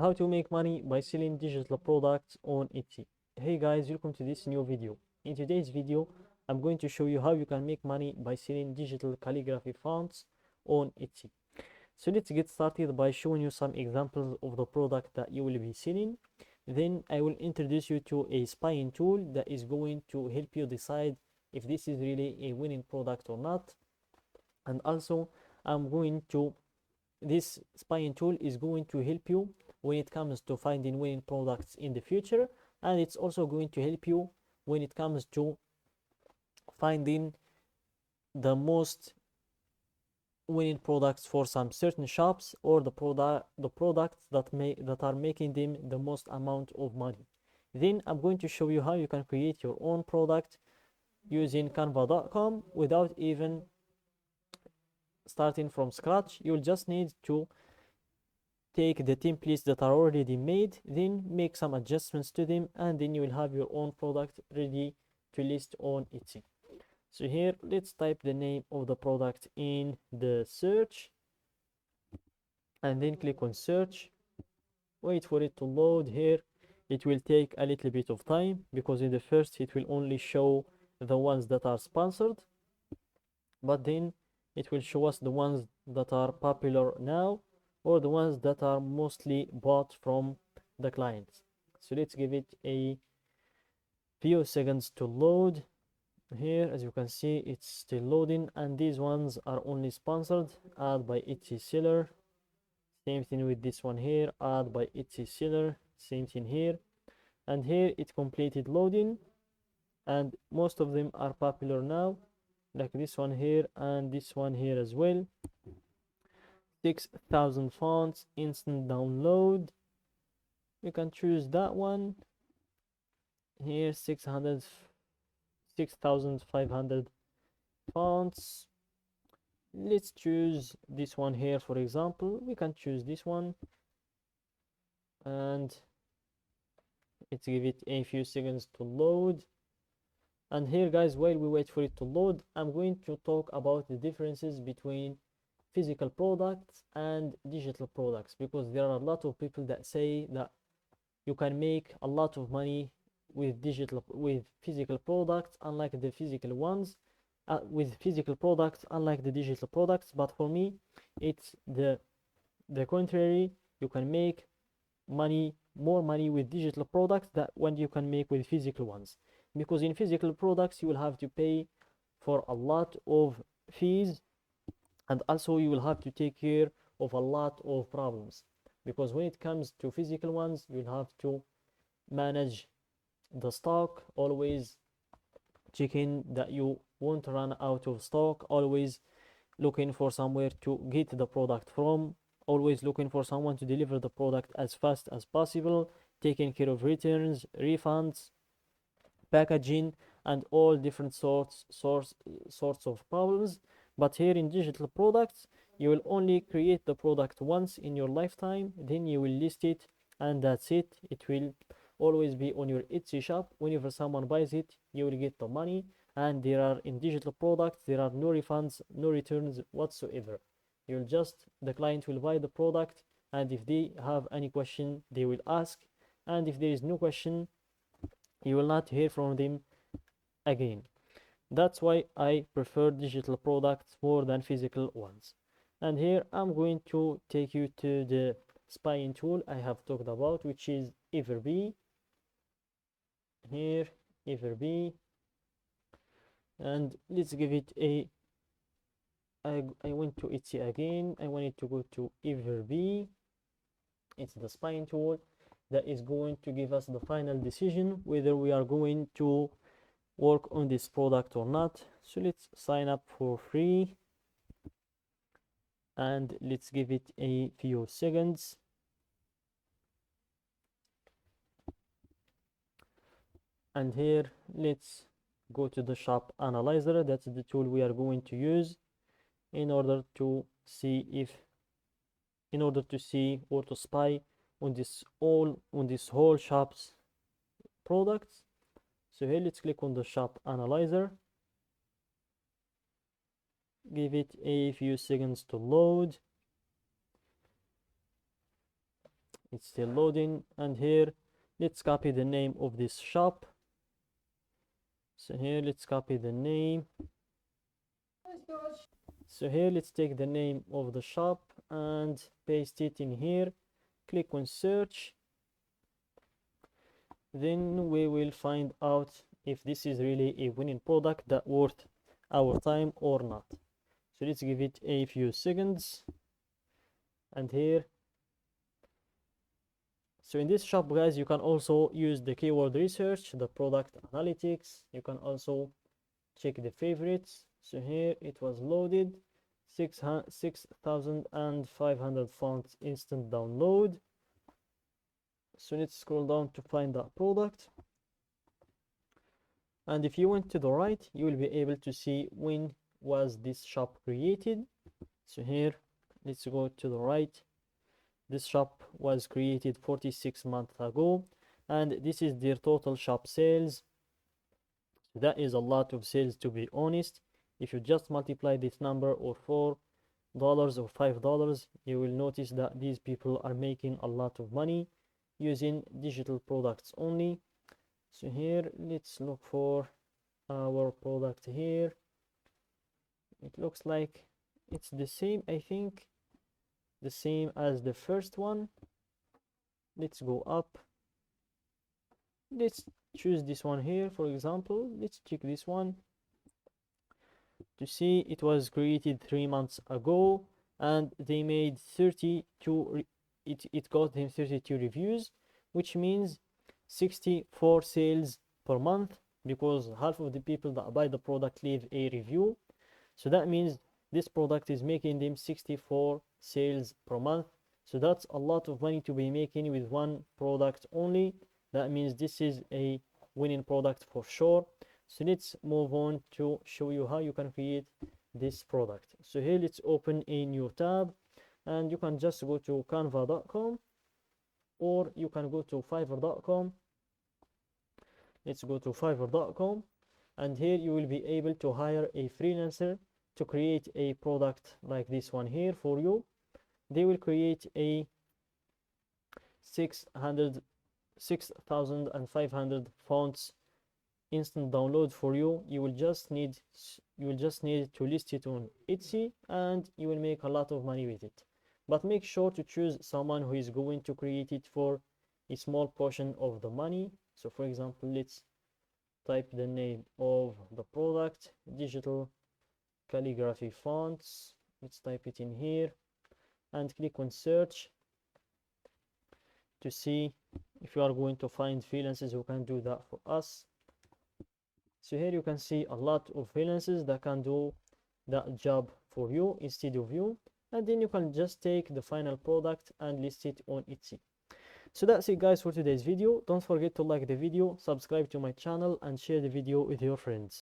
How to make money by selling digital products on Etsy. Hey guys, welcome to this new video. In today's video, I'm going to show you how you can make money by selling digital calligraphy fonts on Etsy. So let's get started by showing you some examples of the product that you will be selling. Then I will introduce you to a spying tool that is going to help you decide if this is really a winning product or not. And also, I'm going to this spying tool is going to help you when it comes to finding winning products in the future, and it's also going to help you when it comes to finding the most winning products for some certain shops, or the products that are making them the most amount of money. Then I'm going to show you how you can create your own product using canva.com without even starting from scratch. You'll just need to take the templates that are already made, then make some adjustments to them, and then you will have your own product ready to list on Etsy. So here, let's type the name of the product in the search and then click on search. Wait for it to load. Here it will take a little bit of time because in the first it will only show the ones that are sponsored, but then it will show us the ones that are popular now, or the ones that are mostly bought from the clients. So let's give it a few seconds to load. Here, as you can see, it's still loading, and these ones are only sponsored. Add by Etsy seller. Same thing with this one here. Add by Etsy seller. Same thing here. And here it completed loading, and most of them are popular now, like this one here and this one here as well. 6,000 fonts, instant download. You can choose that one. Here 6,500 fonts. Let's choose this one here, for example. We can choose this one, and let's give it a few seconds to load. And here guys, while we wait for it to load, I'm going to talk about the differences between physical products and digital products, because there are a lot of people that say that you can make a lot of money with physical products, unlike the physical ones, with physical products unlike the digital products. But for me, it's the contrary. You can make more money with digital products than when you can make with physical ones, because in physical products you will have to pay for a lot of fees, and also you will have to take care of a lot of problems, because when it comes to physical ones, you'll have to manage the stock, always checking that you won't run out of stock, always looking for somewhere to get the product from, always looking for someone to deliver the product as fast as possible, taking care of returns, refunds, packaging, and all different sorts of problems. But here in digital products, you will only create the product once in your lifetime, then you will list it, and that's it. It will always be on your Etsy shop. Whenever someone buys it, you will get the money, and in digital products there are no refunds, no returns whatsoever. The client will buy the product, and if they have any question, they will ask, and if there is no question, you will not hear from them again. That's why I prefer digital products more than physical ones. And here I'm going to take you to the spying tool I have talked about, which is Everbee. Here, Everbee, and let's give it a I went to Etsy again. I wanted to go to Everbee. It's the spying tool that is going to give us the final decision whether we are going to work on this product or not. So let's sign up for free, and let's give it a few seconds. And here, let's go to the shop analyzer. That's the tool we are going to use in order to see or to spy on this whole shop's products. So here, let's click on the shop analyzer, give it a few seconds to load. It's still loading. And here let's copy the name of this shop. So here let's copy the name. So here let's take the name of the shop and paste it in here. Click on search. Then we will find out if this is really a winning product that worth our time or not. So let's give it a few seconds. And here, so in this shop, guys, you can also use the keyword research, the product analytics. You can also check the favorites. So here it was loaded, 6,500 fonts instant download. So let's scroll down to find that product. And if you went to the right, you will be able to see when was this shop created. So here, let's go to the right. This shop was created 46 months ago, and this is their total shop sales. That is a lot of sales, to be honest. If you just multiply this number or $4 or $5, you will notice that these people are making a lot of money using digital products only. So here let's look for our product here. It looks like it's the same, I think, the same as the first one. Let's go up. Let's choose this one here, for example. Let's check this one to see. It was created 3 months ago and they made 32 it got them 32 reviews, which means 64 sales per month, because half of the people that buy the product leave a review. So that means this product is making them 64 sales per month. So that's a lot of money to be making with one product only. That means this is a winning product for sure. So let's move on to show you how you can create this product. So here let's open a new tab, and you can just go to canva.com or you can go to fiverr.com. Let's go to fiverr.com, and here you will be able to hire a freelancer to create a product like this one here for you. They will create a 6,500 fonts instant download for you. You will just need to list it on Etsy, and you will make a lot of money with it. But make sure to choose someone who is going to create it for a small portion of the money. So for example, let's type the name of the product, digital calligraphy fonts. Let's type it in here and click on search to see if you are going to find freelancers who can do that for us. So here you can see a lot of freelancers that can do that job for you instead of you, and then you can just take the final product and list it on Etsy. So that's it, guys, for today's video. Don't forget to like the video, subscribe to my channel, and share the video with your friends.